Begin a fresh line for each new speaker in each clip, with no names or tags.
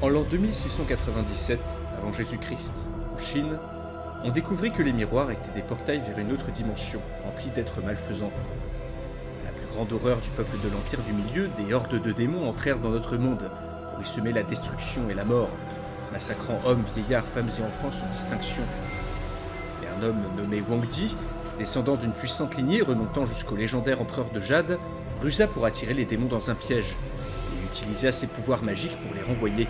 En l'an 2697, avant Jésus-Christ, en Chine, on découvrit que les miroirs étaient des portails vers une autre dimension, remplie d'êtres malfaisants. À la plus grande horreur du peuple de l'Empire du Milieu, des hordes de démons entrèrent dans notre monde pour y semer la destruction et la mort, massacrant hommes, vieillards, femmes et enfants sans distinction. Et un homme nommé Wang Di, descendant d'une puissante lignée remontant jusqu'au légendaire empereur de Jade, rusa pour attirer les démons dans un piège, et utilisa ses pouvoirs magiques pour les renvoyer,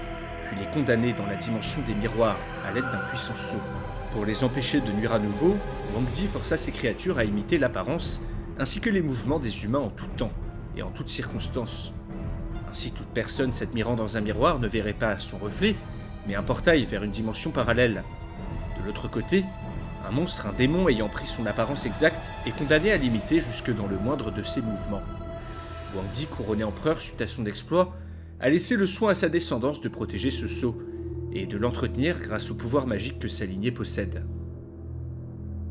puis les condamner dans la dimension des miroirs à l'aide d'un puissant sceau. Pour les empêcher de nuire à nouveau, Wang Di força ces créatures à imiter l'apparence ainsi que les mouvements des humains en tout temps et en toutes circonstances. Ainsi, toute personne s'admirant dans un miroir ne verrait pas son reflet, mais un portail vers une dimension parallèle. De l'autre côté, un monstre, un démon ayant pris son apparence exacte est condamné à l'imiter jusque dans le moindre de ses mouvements. Wang Di, couronné empereur suite à son exploit, a laissé le soin à sa descendance de protéger ce sceau et de l'entretenir grâce au pouvoir magique que sa lignée possède.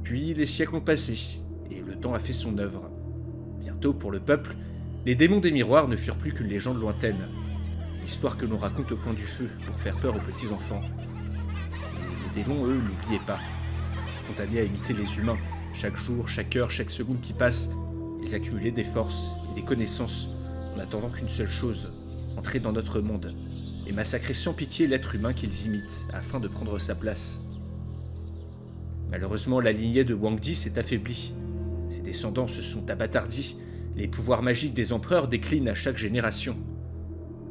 Puis les siècles ont passé et le temps a fait son œuvre. Bientôt, pour le peuple, les démons des miroirs ne furent plus qu'une légende lointaine, l'histoire que l'on raconte au coin du feu pour faire peur aux petits-enfants. Et les démons, eux, n'oubliaient pas. Condamnés à imiter les humains, chaque jour, chaque heure, chaque seconde qui passe, ils accumulaient des forces et des connaissances en attendant qu'une seule chose, entrer dans notre monde et massacrer sans pitié l'être humain qu'ils imitent afin de prendre sa place. Malheureusement, la lignée de Wang Di s'est affaiblie. Ses descendants se sont abattardis, les pouvoirs magiques des empereurs déclinent à chaque génération.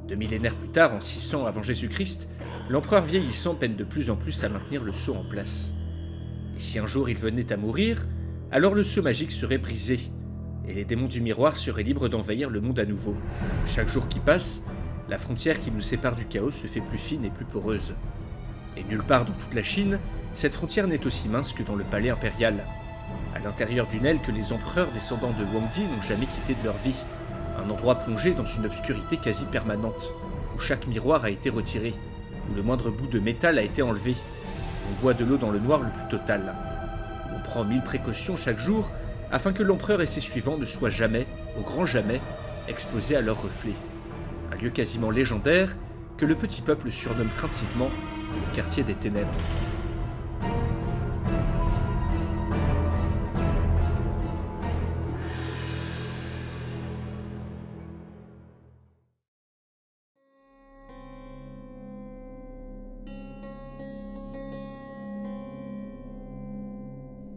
2 millénaires plus tard, en 600 avant Jésus-Christ, l'empereur vieillissant peine de plus en plus à maintenir le sceau en place. Et si un jour il venait à mourir, alors le sceau magique serait brisé, et les démons du miroir seraient libres d'envahir le monde à nouveau. Chaque jour qui passe, la frontière qui nous sépare du chaos se fait plus fine et plus poreuse. Et nulle part dans toute la Chine, cette frontière n'est aussi mince que dans le palais impérial. À l'intérieur d'une aile que les empereurs descendants de Wang Di n'ont jamais quitté de leur vie, un endroit plongé dans une obscurité quasi permanente, où chaque miroir a été retiré, où le moindre bout de métal a été enlevé. On boit de l'eau dans le noir le plus total. On prend 1000 précautions chaque jour afin que l'empereur et ses suivants ne soient jamais, au grand jamais, exposés à leur reflet. Un lieu quasiment légendaire que le petit peuple surnomme craintivement le quartier des ténèbres.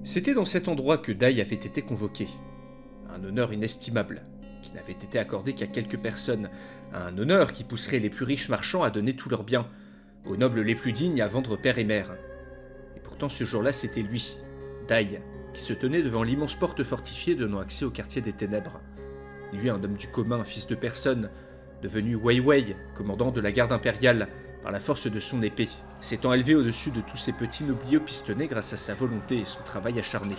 C'était dans cet endroit que Dai avait été convoqué. Un honneur inestimable, qui n'avait été accordé qu'à quelques personnes. Un honneur qui pousserait les plus riches marchands à donner tous leurs biens, aux nobles les plus dignes à vendre père et mère. Et pourtant ce jour-là, c'était lui, Dai, qui se tenait devant l'immense porte fortifiée donnant accès au quartier des ténèbres. Lui, un homme du commun, fils de personne, devenu Wei Wei, commandant de la garde impériale, par la force de son épée, s'étant élevé au-dessus de tous ces petits nobliers pistonnés grâce à sa volonté et son travail acharné.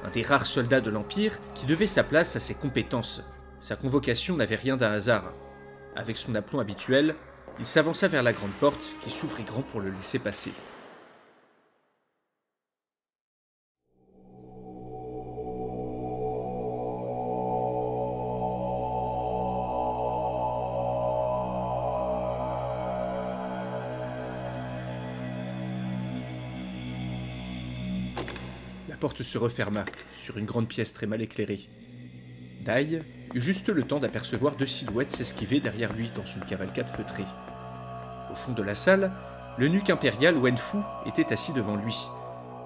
Un des rares soldats de l'Empire qui devait sa place à ses compétences. Sa convocation n'avait rien d'un hasard. Avec son aplomb habituel, il s'avança vers la grande porte qui s'ouvrit grand pour le laisser passer. La porte se referma sur une grande pièce très mal éclairée. Dai eut juste le temps d'apercevoir 2 silhouettes s'esquiver derrière lui dans une cavalcade feutrée. Au fond de la salle, l'eunuque impérial Wen Fu était assis devant lui.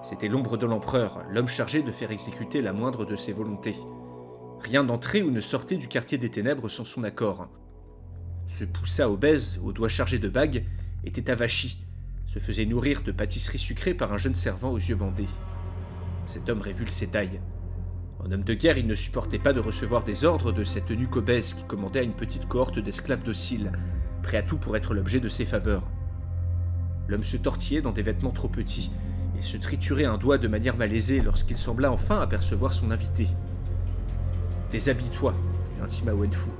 C'était l'ombre de l'empereur, l'homme chargé de faire exécuter la moindre de ses volontés. Rien n'entrait ou ne sortait du quartier des ténèbres sans son accord. Ce poussa obèse, aux doigts chargés de bagues, était avachi, se faisait nourrir de pâtisseries sucrées par un jeune servant aux yeux bandés. Cet homme révulsait Dai. En homme de guerre, il ne supportait pas de recevoir des ordres de cet eunuque obèse qui commandait à une petite cohorte d'esclaves dociles, prêts à tout pour être l'objet de ses faveurs. L'homme se tortillait dans des vêtements trop petits. Il se triturait un doigt de manière malaisée lorsqu'il sembla enfin apercevoir son invité. « Déshabille-toi », lui intima Wen Fu.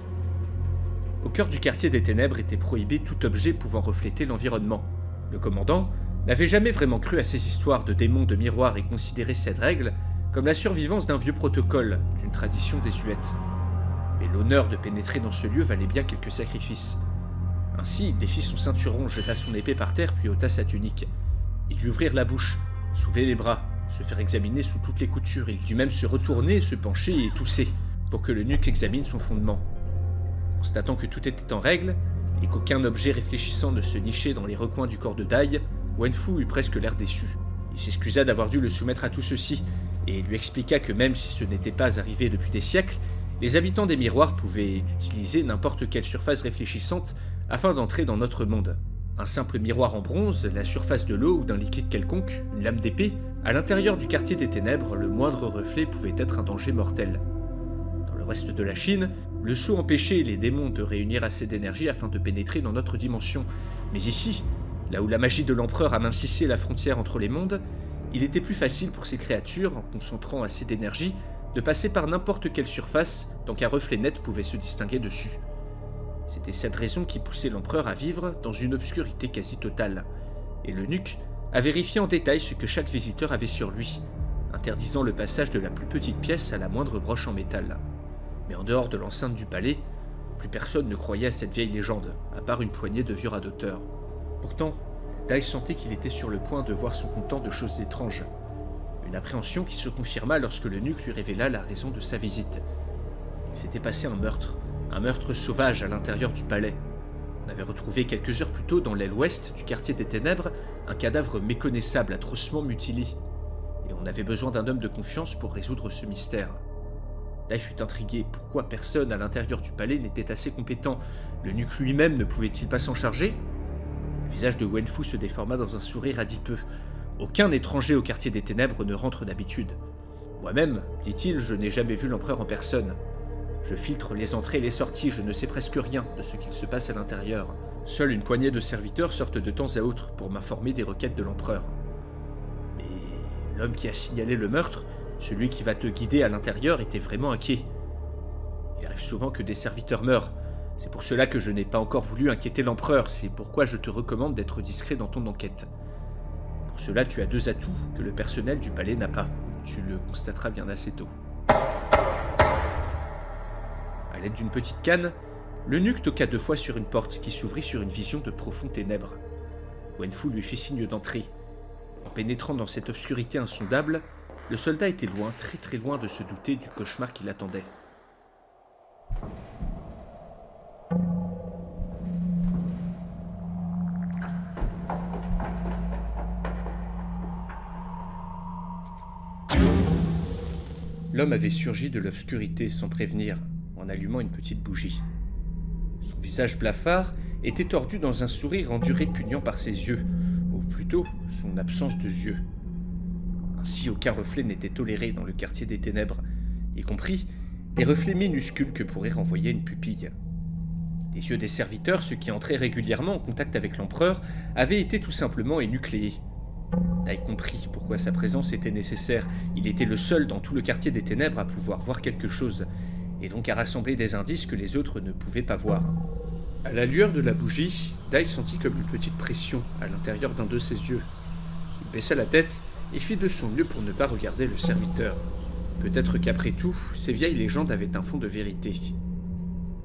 Au cœur du quartier des ténèbres était prohibé tout objet pouvant refléter l'environnement. Le commandant n'avait jamais vraiment cru à ces histoires de démons de miroirs et considérait cette règle comme la survivance d'un vieux protocole, d'une tradition désuète. Mais l'honneur de pénétrer dans ce lieu valait bien quelques sacrifices. Ainsi, il défit son ceinturon, jeta son épée par terre puis ôta sa tunique. Il dut ouvrir la bouche, soulever les bras, se faire examiner sous toutes les coutures. Il dut même se retourner, se pencher et tousser, pour que l'eunuque examine son fondement. Constatant que tout était en règle, et qu'aucun objet réfléchissant ne se nichait dans les recoins du corps de Dai, Wenfu eut presque l'air déçu. Il s'excusa d'avoir dû le soumettre à tout ceci, et lui expliqua que même si ce n'était pas arrivé depuis des siècles, les habitants des miroirs pouvaient utiliser n'importe quelle surface réfléchissante afin d'entrer dans notre monde. Un simple miroir en bronze, la surface de l'eau ou d'un liquide quelconque, une lame d'épée, à l'intérieur du quartier des ténèbres, le moindre reflet pouvait être un danger mortel. Dans le reste de la Chine, le sceau empêchait les démons de réunir assez d'énergie afin de pénétrer dans notre dimension. Mais ici, là où la magie de l'empereur amincissait la frontière entre les mondes, il était plus facile pour ces créatures, en concentrant assez d'énergie, de passer par n'importe quelle surface tant qu'un reflet net pouvait se distinguer dessus. C'était cette raison qui poussait l'empereur à vivre dans une obscurité quasi totale, et l'eunuque a vérifié en détail ce que chaque visiteur avait sur lui, interdisant le passage de la plus petite pièce à la moindre broche en métal. Mais en dehors de l'enceinte du palais, plus personne ne croyait à cette vieille légende, à part une poignée de vieux radoteurs. Pourtant, Dai sentait qu'il était sur le point de voir son comptant de choses étranges. Une appréhension qui se confirma lorsque l'eunuque lui révéla la raison de sa visite. Il s'était passé un meurtre sauvage à l'intérieur du palais. On avait retrouvé quelques heures plus tôt dans l'aile ouest du quartier des ténèbres un cadavre méconnaissable, atrocement mutilé. Et on avait besoin d'un homme de confiance pour résoudre ce mystère. Dai fut intrigué. Pourquoi personne à l'intérieur du palais n'était assez compétent? L'eunuque lui-même ne pouvait-il pas s'en charger? Le visage de Wenfu se déforma dans un sourire adipeux. Aucun étranger au quartier des ténèbres ne rentre d'habitude. Moi-même, dit-il, je n'ai jamais vu l'empereur en personne. Je filtre les entrées et les sorties, je ne sais presque rien de ce qu'il se passe à l'intérieur. Seule une poignée de serviteurs sortent de temps à autre pour m'informer des requêtes de l'empereur. Mais l'homme qui a signalé le meurtre, celui qui va te guider à l'intérieur, était vraiment inquiet. Il arrive souvent que des serviteurs meurent. C'est pour cela que je n'ai pas encore voulu inquiéter l'empereur, c'est pourquoi je te recommande d'être discret dans ton enquête. Pour cela, tu as deux atouts que le personnel du palais n'a pas. Tu le constateras bien assez tôt. À l'aide d'une petite canne, l'eunuque toqua 2 fois sur une porte qui s'ouvrit sur une vision de profondes ténèbres. Wenfu lui fit signe d'entrer. En pénétrant dans cette obscurité insondable, le soldat était loin, très très loin de se douter du cauchemar qui l'attendait. L'homme avait surgi de l'obscurité sans prévenir, en allumant une petite bougie. Son visage blafard était tordu dans un sourire rendu répugnant par ses yeux, ou plutôt son absence de yeux. Ainsi, aucun reflet n'était toléré dans le quartier des ténèbres, y compris les reflets minuscules que pourrait renvoyer une pupille. Les yeux des serviteurs, ceux qui entraient régulièrement en contact avec l'empereur, avaient été tout simplement énucléés. Dai comprit pourquoi sa présence était nécessaire. Il était le seul dans tout le quartier des ténèbres à pouvoir voir quelque chose, et donc à rassembler des indices que les autres ne pouvaient pas voir. À la lueur de la bougie, Dai sentit comme une petite pression à l'intérieur d'un de ses yeux. Il baissa la tête et fit de son mieux pour ne pas regarder le serviteur. Peut-être qu'après tout, ces vieilles légendes avaient un fond de vérité.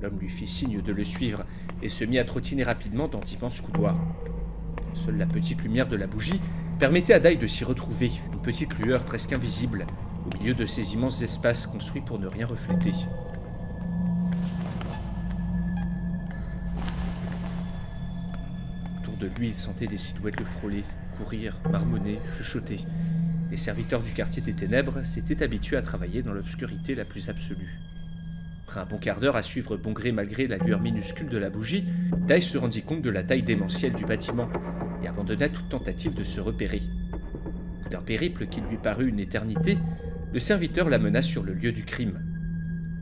L'homme lui fit signe de le suivre et se mit à trottiner rapidement dans d'immenses couloirs. Seule la petite lumière de la bougie permettait à Dai de s'y retrouver, une petite lueur presque invisible, au milieu de ces immenses espaces construits pour ne rien refléter. Autour de lui, il sentait des silhouettes le frôler, courir, marmonner, chuchoter. Les serviteurs du quartier des ténèbres s'étaient habitués à travailler dans l'obscurité la plus absolue. Après un bon quart d'heure à suivre bon gré malgré la lueur minuscule de la bougie, Dai se rendit compte de la taille démentielle du bâtiment et abandonna toute tentative de se repérer. Au bout d'un périple qui lui parut une éternité, le serviteur l'amena sur le lieu du crime.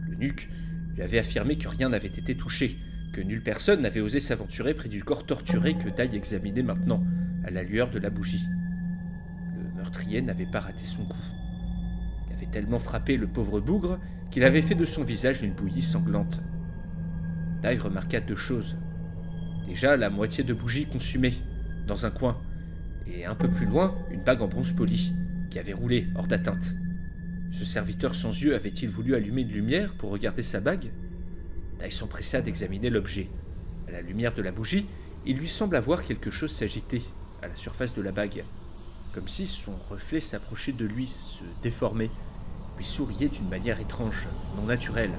L'eunuque lui avait affirmé que rien n'avait été touché, que nulle personne n'avait osé s'aventurer près du corps torturé que Dai examinait maintenant, à la lueur de la bougie. Le meurtrier n'avait pas raté son coup. Il avait tellement frappé le pauvre bougre qu'il avait fait de son visage une bouillie sanglante. Dai remarqua 2 choses. Déjà, la moitié de bougie consumée, dans un coin, et un peu plus loin, une bague en bronze poli, qui avait roulé hors d'atteinte. Ce serviteur sans yeux avait-il voulu allumer une lumière pour regarder sa bague? Dai s'empressa d'examiner l'objet. À À la lumière de la bougie, il lui semble avoir quelque chose s'agiter à la surface de la bague, comme si son reflet s'approchait de lui, se déformait, lui souriait d'une manière étrange, non naturelle.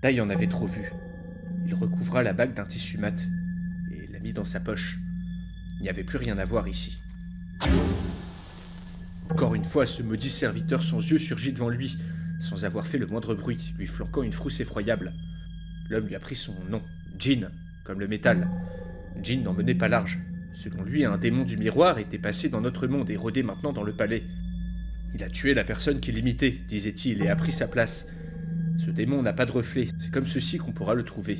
Dai en avait trop vu. Il recouvra la bague d'un tissu mat et la mit dans sa poche. Il n'y avait plus rien à voir ici. Encore une fois, ce maudit serviteur sans yeux surgit devant lui, sans avoir fait le moindre bruit, lui flanquant une frousse effroyable. L'homme lui a pris son nom, Jin, comme le métal. Jin n'en menait pas large. Selon lui, un démon du miroir était passé dans notre monde et rôdait maintenant dans le palais. Il a tué la personne qui l'imitait, disait-il, et a pris sa place. Ce démon n'a pas de reflet, c'est comme ceci qu'on pourra le trouver.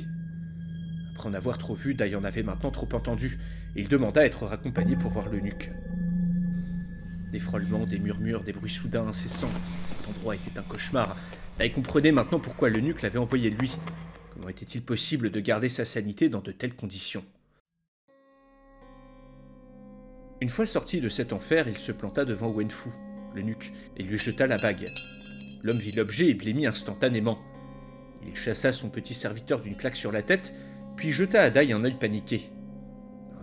Après en avoir trop vu, Dai en avait maintenant trop entendu, et il demanda à être raccompagné pour voir l'eunuque. Des frôlements, des murmures, des bruits soudains, incessants. Cet endroit était un cauchemar. Dai comprenait maintenant pourquoi l'eunuque l'avait envoyé lui. Comment était-il possible de garder sa sanité dans de telles conditions? Une fois sorti de cet enfer, il se planta devant Wenfu, l'eunuque, et lui jeta la bague. L'homme vit l'objet et blêmit instantanément. Il chassa son petit serviteur d'une claque sur la tête, puis jeta à Dai un œil paniqué.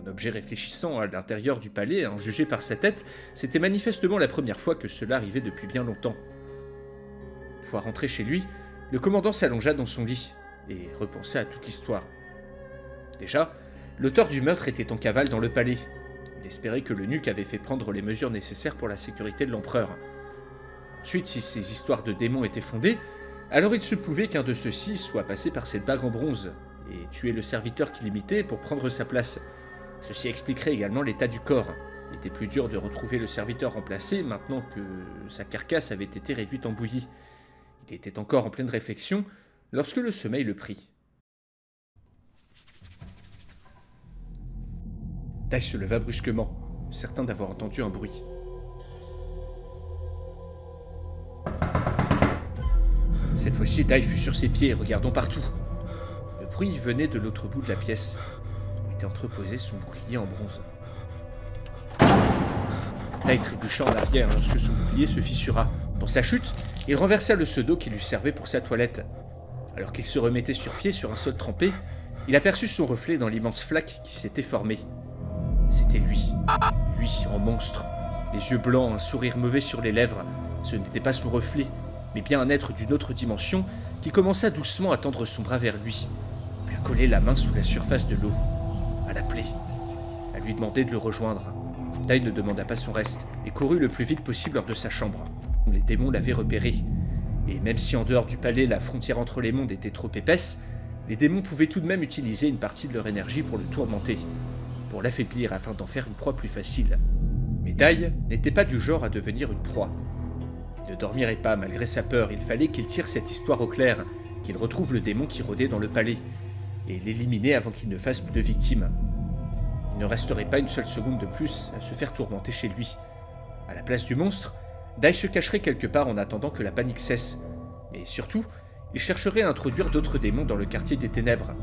Un objet réfléchissant à l'intérieur du palais, en jugé par sa tête, c'était manifestement la première fois que cela arrivait depuis bien longtemps. Une fois rentré chez lui, le commandant s'allongea dans son lit et repensa à toute l'histoire. Déjà, l'auteur du meurtre était en cavale dans le palais. Il espérait que l'eunuque avait fait prendre les mesures nécessaires pour la sécurité de l'empereur. Ensuite, si ces histoires de démons étaient fondées, alors il se pouvait qu'un de ceux-ci soit passé par cette bague en bronze et tué le serviteur qui l'imitait pour prendre sa place. Ceci expliquerait également l'état du corps. Il était plus dur de retrouver le serviteur remplacé maintenant que sa carcasse avait été réduite en bouillie. Il était encore en pleine réflexion lorsque le sommeil le prit. Dai se leva brusquement, certain d'avoir entendu un bruit. Cette fois-ci, Dai fut sur ses pieds, regardant partout. Le bruit venait de l'autre bout de la pièce, où était entreposé son bouclier en bronze. Dai trébucha en arrière lorsque son bouclier se fissura. Dans sa chute, il renversa le seau d'eau qui lui servait pour sa toilette. Alors qu'il se remettait sur pied sur un sol trempé, il aperçut son reflet dans l'immense flaque qui s'était formée. C'était lui, en monstre, les yeux blancs, un sourire mauvais sur les lèvres. Ce n'était pas son reflet, mais bien un être d'une autre dimension qui commença doucement à tendre son bras vers lui, puis à coller la main sous la surface de l'eau, à l'appeler, à lui demander de le rejoindre. Dai ne demanda pas son reste et courut le plus vite possible hors de sa chambre. Les démons l'avaient repéré, et même si en dehors du palais la frontière entre les mondes était trop épaisse, les démons pouvaient tout de même utiliser une partie de leur énergie pour le tourmenter, pour l'affaiblir afin d'en faire une proie plus facile. Mais Dai n'était pas du genre à devenir une proie. Il ne dormirait pas malgré sa peur, il fallait qu'il tire cette histoire au clair, qu'il retrouve le démon qui rôdait dans le palais, et l'éliminer avant qu'il ne fasse plus de victimes. Il ne resterait pas une seule seconde de plus à se faire tourmenter chez lui. À la place du monstre, Dai se cacherait quelque part en attendant que la panique cesse, mais surtout, il chercherait à introduire d'autres démons dans le quartier des ténèbres.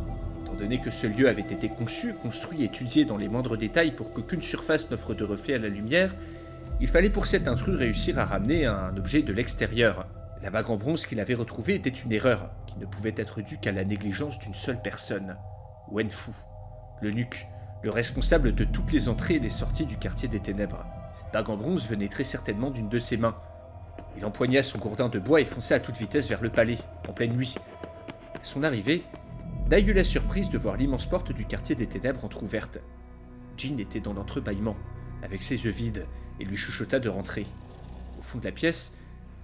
Étant donné que ce lieu avait été conçu, construit et étudié dans les moindres détails pour qu'aucune surface n'offre de reflet à la lumière, il fallait pour cet intrus réussir à ramener un objet de l'extérieur. La bague en bronze qu'il avait retrouvée était une erreur, qui ne pouvait être due qu'à la négligence d'une seule personne, Wenfu, l'eunuque, le responsable de toutes les entrées et les sorties du quartier des ténèbres. Cette bague en bronze venait très certainement d'une de ses mains. Il empoigna son gourdin de bois et fonça à toute vitesse vers le palais, en pleine nuit. À son arrivée, Dai eut la surprise de voir l'immense porte du quartier des ténèbres entr'ouverte. Jin était dans l'entrebâillement, avec ses yeux vides, et lui chuchota de rentrer. Au fond de la pièce,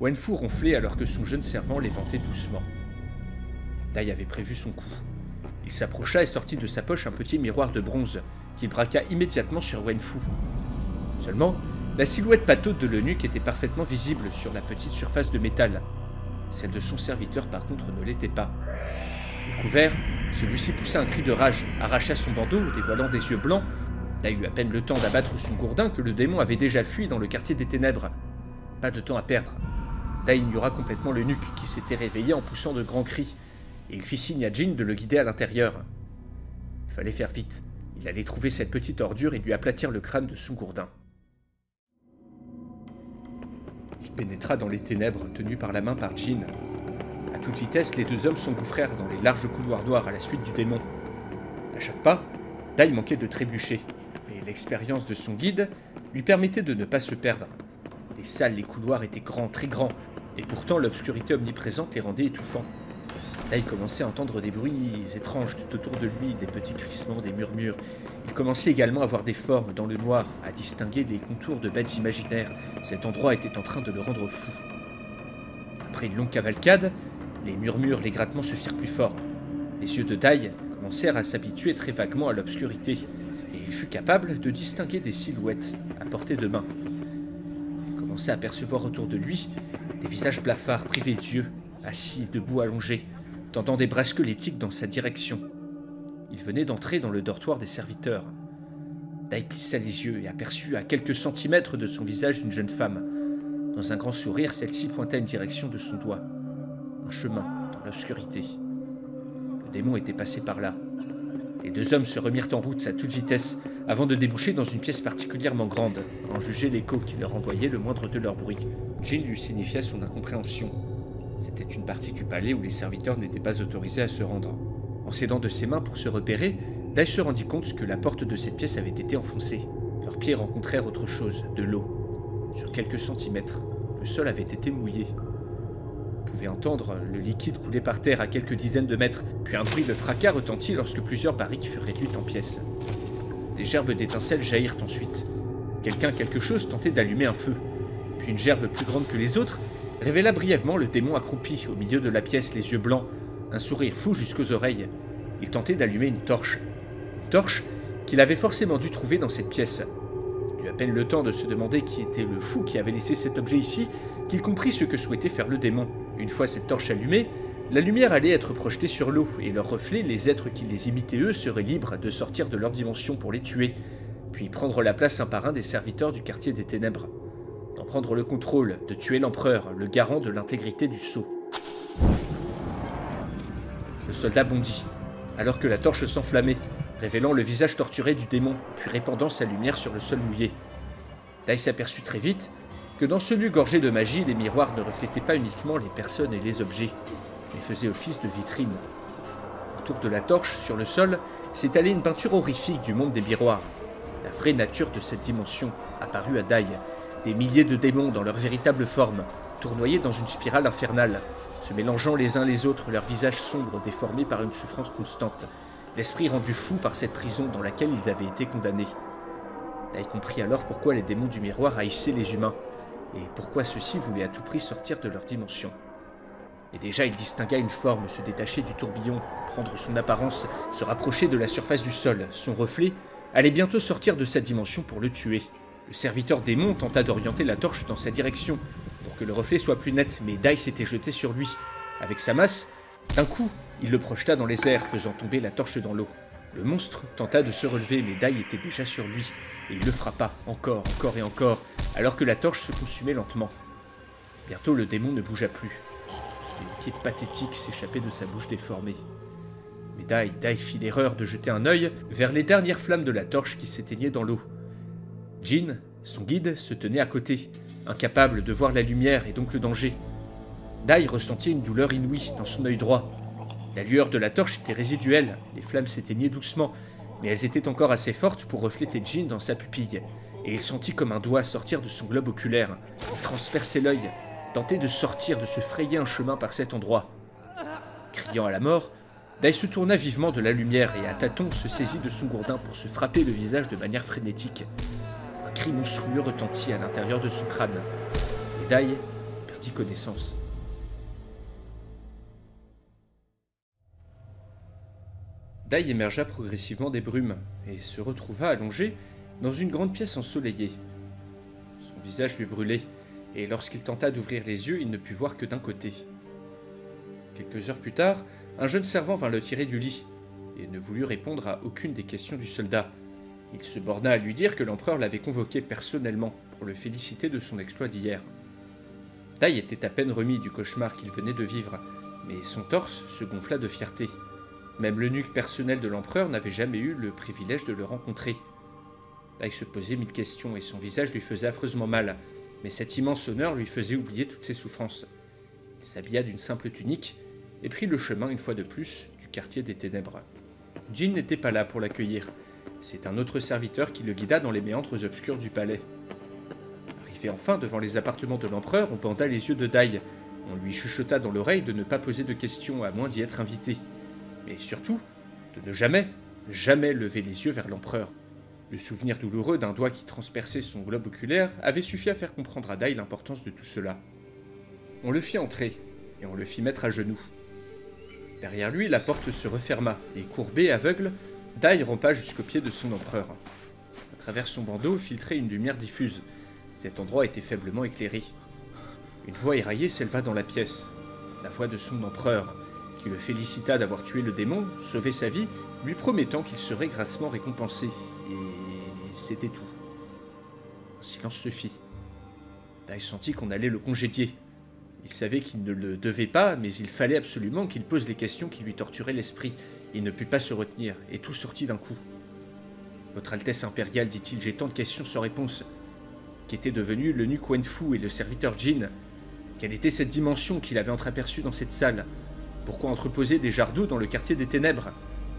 Wenfu ronflait alors que son jeune servant l'éventait doucement. Dai avait prévu son coup. Il s'approcha et sortit de sa poche un petit miroir de bronze, qu'il braqua immédiatement sur Wenfu. Seulement, la silhouette pataude de l'eunuque était parfaitement visible sur la petite surface de métal. Celle de son serviteur, par contre, ne l'était pas. Découvert, celui-ci poussa un cri de rage, arracha son bandeau, dévoilant des yeux blancs. Dai eut à peine le temps d'abattre son gourdin que le démon avait déjà fui dans le quartier des ténèbres. Pas de temps à perdre. Dai ignora complètement l'eunuque qui s'était réveillé en poussant de grands cris, et il fit signe à Jin de le guider à l'intérieur. Il fallait faire vite. Il allait trouver cette petite ordure et lui aplatir le crâne de son gourdin. Il pénétra dans les ténèbres, tenu par la main par Jin. À toute vitesse, les deux hommes s'engouffrèrent dans les larges couloirs noirs à la suite du démon. À chaque pas, Dai manquait de trébucher, mais l'expérience de son guide lui permettait de ne pas se perdre. Les salles, les couloirs étaient grands, très grands, et pourtant l'obscurité omniprésente les rendait étouffants. Là, il commençait à entendre des bruits étranges tout autour de lui, des petits crissements, des murmures. Il commençait également à voir des formes dans le noir, à distinguer des contours de bêtes imaginaires. Cet endroit était en train de le rendre fou. Après une longue cavalcade, les murmures, les grattements se firent plus forts. Les yeux de Dai commencèrent à s'habituer très vaguement à l'obscurité, et il fut capable de distinguer des silhouettes à portée de main. Il commençait à percevoir autour de lui des visages blafards privés d'yeux, assis, debout, allongés, tendant des bras squelettiques dans sa direction. Il venait d'entrer dans le dortoir des serviteurs. Dai plissa les yeux et aperçut à quelques centimètres de son visage une jeune femme. Dans un grand sourire, celle-ci pointa une direction de son doigt. Un chemin dans l'obscurité. Le démon était passé par là. Les deux hommes se remirent en route à toute vitesse avant de déboucher dans une pièce particulièrement grande, en juger l'écho qui leur envoyait le moindre de leurs bruits. Jin lui signifia son incompréhension. C'était une partie du palais où les serviteurs n'étaient pas autorisés à se rendre. En s'aidant de ses mains pour se repérer, Dai se rendit compte que la porte de cette pièce avait été enfoncée. Leurs pieds rencontrèrent autre chose, de l'eau. Sur quelques centimètres, le sol avait été mouillé. On pouvait entendre le liquide couler par terre à quelques dizaines de mètres, puis un bruit de fracas retentit lorsque plusieurs barriques furent réduites en pièces. Des gerbes d'étincelles jaillirent ensuite. Quelque chose tentait d'allumer un feu. Puis une gerbe plus grande que les autres révéla brièvement le démon accroupi au milieu de la pièce, les yeux blancs, un sourire fou jusqu'aux oreilles. Il tentait d'allumer une torche. Une torche qu'il avait forcément dû trouver dans cette pièce. Il eut à peine le temps de se demander qui était le fou qui avait laissé cet objet ici, qu'il comprit ce que souhaitait faire le démon. Une fois cette torche allumée, la lumière allait être projetée sur l'eau, et leurs reflets, les êtres qui les imitaient eux, seraient libres de sortir de leur dimension pour les tuer, puis prendre la place un par un des serviteurs du quartier des ténèbres. D'en prendre le contrôle, de tuer l'empereur, le garant de l'intégrité du sceau. Le soldat bondit, alors que la torche s'enflammait, révélant le visage torturé du démon, puis répandant sa lumière sur le sol mouillé. Dai s'aperçut très vite que dans ce lieu gorgé de magie, les miroirs ne reflétaient pas uniquement les personnes et les objets, mais faisaient office de vitrine. Autour de la torche, sur le sol, s'étalait une peinture horrifique du monde des miroirs. La vraie nature de cette dimension apparut à Dai. Des milliers de démons dans leur véritable forme, tournoyés dans une spirale infernale, se mélangeant les uns les autres, leurs visages sombres déformés par une souffrance constante, l'esprit rendu fou par cette prison dans laquelle ils avaient été condamnés. Dai comprit alors pourquoi les démons du miroir haïssaient les humains, et pourquoi ceux-ci voulaient à tout prix sortir de leur dimension. Et déjà il distingua une forme se détacher du tourbillon, prendre son apparence, se rapprocher de la surface du sol. Son reflet allait bientôt sortir de sa dimension pour le tuer. Le serviteur démon tenta d'orienter la torche dans sa direction, pour que le reflet soit plus net, mais Dai s'était jeté sur lui. Avec sa masse, d'un coup, il le projeta dans les airs, faisant tomber la torche dans l'eau. Le monstre tenta de se relever, mais Dai était déjà sur lui, et il le frappa, encore et encore, alors que la torche se consumait lentement. Bientôt, le démon ne bougea plus. Des pieds pathétiques s'échappaient de sa bouche déformée. Mais Dai fit l'erreur de jeter un œil vers les dernières flammes de la torche qui s'éteignaient dans l'eau. Jin, son guide, se tenait à côté, incapable de voir la lumière et donc le danger. Dai ressentit une douleur inouïe dans son œil droit. La lueur de la torche était résiduelle, les flammes s'éteignaient doucement, mais elles étaient encore assez fortes pour refléter Jin dans sa pupille, et il sentit comme un doigt sortir de son globe oculaire, transpercer l'œil, tenter de sortir, de se frayer un chemin par cet endroit. Criant à la mort, Dai se tourna vivement de la lumière et à tâtons se saisit de son gourdin pour se frapper le visage de manière frénétique. Un cri monstrueux retentit à l'intérieur de son crâne, et Dai perdit connaissance. Dai émergea progressivement des brumes et se retrouva allongé dans une grande pièce ensoleillée. Son visage lui brûlait, et lorsqu'il tenta d'ouvrir les yeux, il ne put voir que d'un côté. Quelques heures plus tard, un jeune servant vint le tirer du lit, et ne voulut répondre à aucune des questions du soldat. Il se borna à lui dire que l'empereur l'avait convoqué personnellement pour le féliciter de son exploit d'hier. Dai était à peine remis du cauchemar qu'il venait de vivre, mais son torse se gonfla de fierté. Même l'eunuque personnel de l'empereur n'avait jamais eu le privilège de le rencontrer. Dai se posait mille questions et son visage lui faisait affreusement mal, mais cet immense honneur lui faisait oublier toutes ses souffrances. Il s'habilla d'une simple tunique et prit le chemin une fois de plus du quartier des ténèbres. Jin n'était pas là pour l'accueillir. C'est un autre serviteur qui le guida dans les méandres obscurs du palais. Arrivé enfin devant les appartements de l'empereur, on banda les yeux de Dai. On lui chuchota dans l'oreille de ne pas poser de questions à moins d'y être invité. Mais surtout, de ne jamais lever les yeux vers l'empereur. Le souvenir douloureux d'un doigt qui transperçait son globe oculaire avait suffi à faire comprendre à Dai l'importance de tout cela. On le fit entrer, et on le fit mettre à genoux. Derrière lui, la porte se referma, et courbé, aveugle, Dai rampa jusqu'au pied de son empereur. À travers son bandeau filtrait une lumière diffuse. Cet endroit était faiblement éclairé. Une voix éraillée s'éleva dans la pièce. La voix de son empereur, qui le félicita d'avoir tué le démon, sauvé sa vie, lui promettant qu'il serait grassement récompensé. Et c'était tout. Un silence se fit. Dai sentit qu'on allait le congédier. Il savait qu'il ne le devait pas, mais il fallait absolument qu'il pose les questions qui lui torturaient l'esprit. Il ne put pas se retenir, et tout sortit d'un coup. « Votre Altesse impériale, dit-il, j'ai tant de questions sans réponse. Qu'était devenu l'eunuque Wenfu et le serviteur Jin? Quelle était cette dimension qu'il avait entreaperçue dans cette salle? Pourquoi entreposer des jarres d'eau dans le quartier des ténèbres?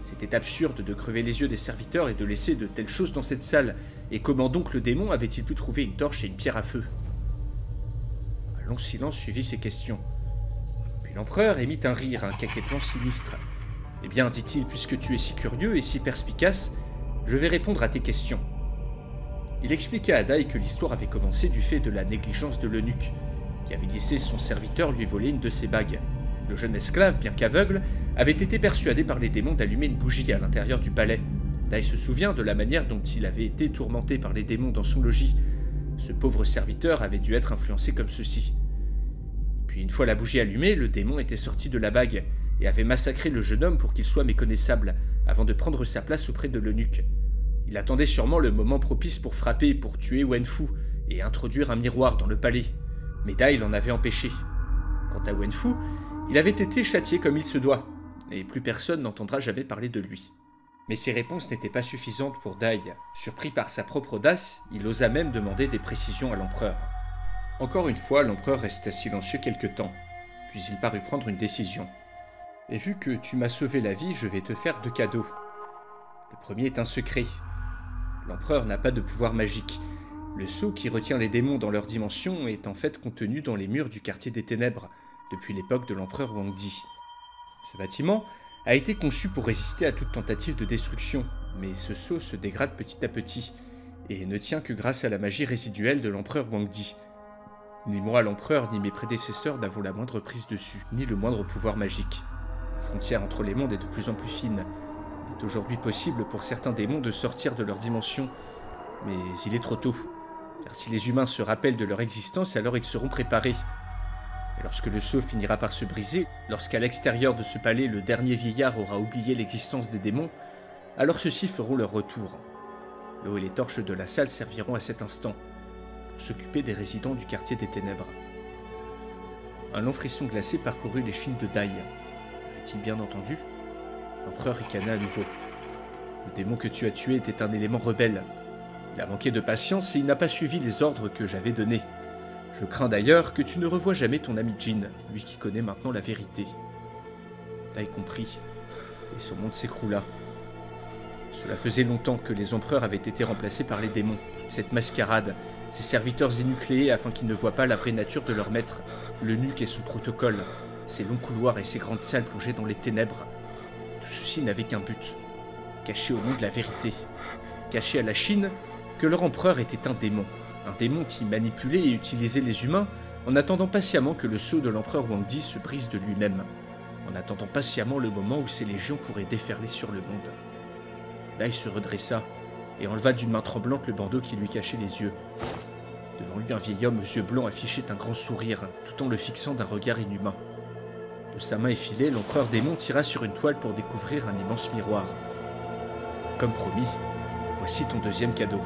C'était absurde de crever les yeux des serviteurs et de laisser de telles choses dans cette salle. Et comment donc le démon avait-il pu trouver une torche et une pierre à feu? » Un long silence suivit ces questions. Puis l'empereur émit un rire, un caquetement sinistre. « Eh bien, dit-il, puisque tu es si curieux et si perspicace, je vais répondre à tes questions. » Il expliqua à Dai que l'histoire avait commencé du fait de la négligence de l'eunuque, qui avait laissé son serviteur lui voler une de ses bagues. Le jeune esclave, bien qu'aveugle, avait été persuadé par les démons d'allumer une bougie à l'intérieur du palais. Dai se souvient de la manière dont il avait été tourmenté par les démons dans son logis. Ce pauvre serviteur avait dû être influencé comme ceci. Puis une fois la bougie allumée, le démon était sorti de la bague et avait massacré le jeune homme pour qu'il soit méconnaissable, avant de prendre sa place auprès de l'eunuque. Il attendait sûrement le moment propice pour frapper, pour tuer Wenfu et introduire un miroir dans le palais. Mais Dai l'en avait empêché. Quant à Wenfu, il avait été châtié comme il se doit, et plus personne n'entendra jamais parler de lui. Mais ces réponses n'étaient pas suffisantes pour Dai. Surpris par sa propre audace, il osa même demander des précisions à l'empereur. Encore une fois, l'empereur resta silencieux quelque temps, puis il parut prendre une décision. « Et vu que tu m'as sauvé la vie, je vais te faire 2 cadeaux. Le premier est un secret. L'empereur n'a pas de pouvoir magique. Le sceau qui retient les démons dans leur dimension est en fait contenu dans les murs du quartier des ténèbres, depuis l'époque de l'empereur Huangdi. Ce bâtiment a été conçu pour résister à toute tentative de destruction, mais ce sceau se dégrade petit à petit, et ne tient que grâce à la magie résiduelle de l'empereur Huangdi. Ni moi, l'empereur, ni mes prédécesseurs n'avons la moindre prise dessus, ni le moindre pouvoir magique. La frontière entre les mondes est de plus en plus fine. Il est aujourd'hui possible pour certains démons de sortir de leur dimension, mais il est trop tôt. Car si les humains se rappellent de leur existence, alors ils seront préparés. Et lorsque le sceau finira par se briser, lorsqu'à l'extérieur de ce palais le dernier vieillard aura oublié l'existence des démons, alors ceux-ci feront leur retour. L'eau et les torches de la salle serviront à cet instant, pour s'occuper des résidents du quartier des ténèbres. Un long frisson glacé parcourut l'échine de Dai. Avait-il bien entendu? L'empereur ricana à nouveau. Le démon que tu as tué était un élément rebelle. Il a manqué de patience et il n'a pas suivi les ordres que j'avais donnés. Je crains d'ailleurs que tu ne revoies jamais ton ami Jin, lui qui connaît maintenant la vérité. Dai comprit, et son monde s'écroula. Cela faisait longtemps que les empereurs avaient été remplacés par les démons, toute cette mascarade, ces serviteurs énucléés afin qu'ils ne voient pas la vraie nature de leur maître, l'eunuque et son protocole, ces longs couloirs et ces grandes salles plongées dans les ténèbres. Tout ceci n'avait qu'un but, cacher au monde la vérité, cacher à la Chine que leur empereur était un démon qui manipulait et utilisait les humains en attendant patiemment que le sceau de l'empereur Huangdi se brise de lui-même, en attendant patiemment le moment où ses légions pourraient déferler sur le monde. Dai se redressa et enleva d'une main tremblante le bandeau qui lui cachait les yeux. Devant lui, un vieil homme aux yeux blancs affichait un grand sourire, tout en le fixant d'un regard inhumain. De sa main effilée, l'empereur démon tira sur une toile pour découvrir un immense miroir. Comme promis, voici ton 2e cadeau.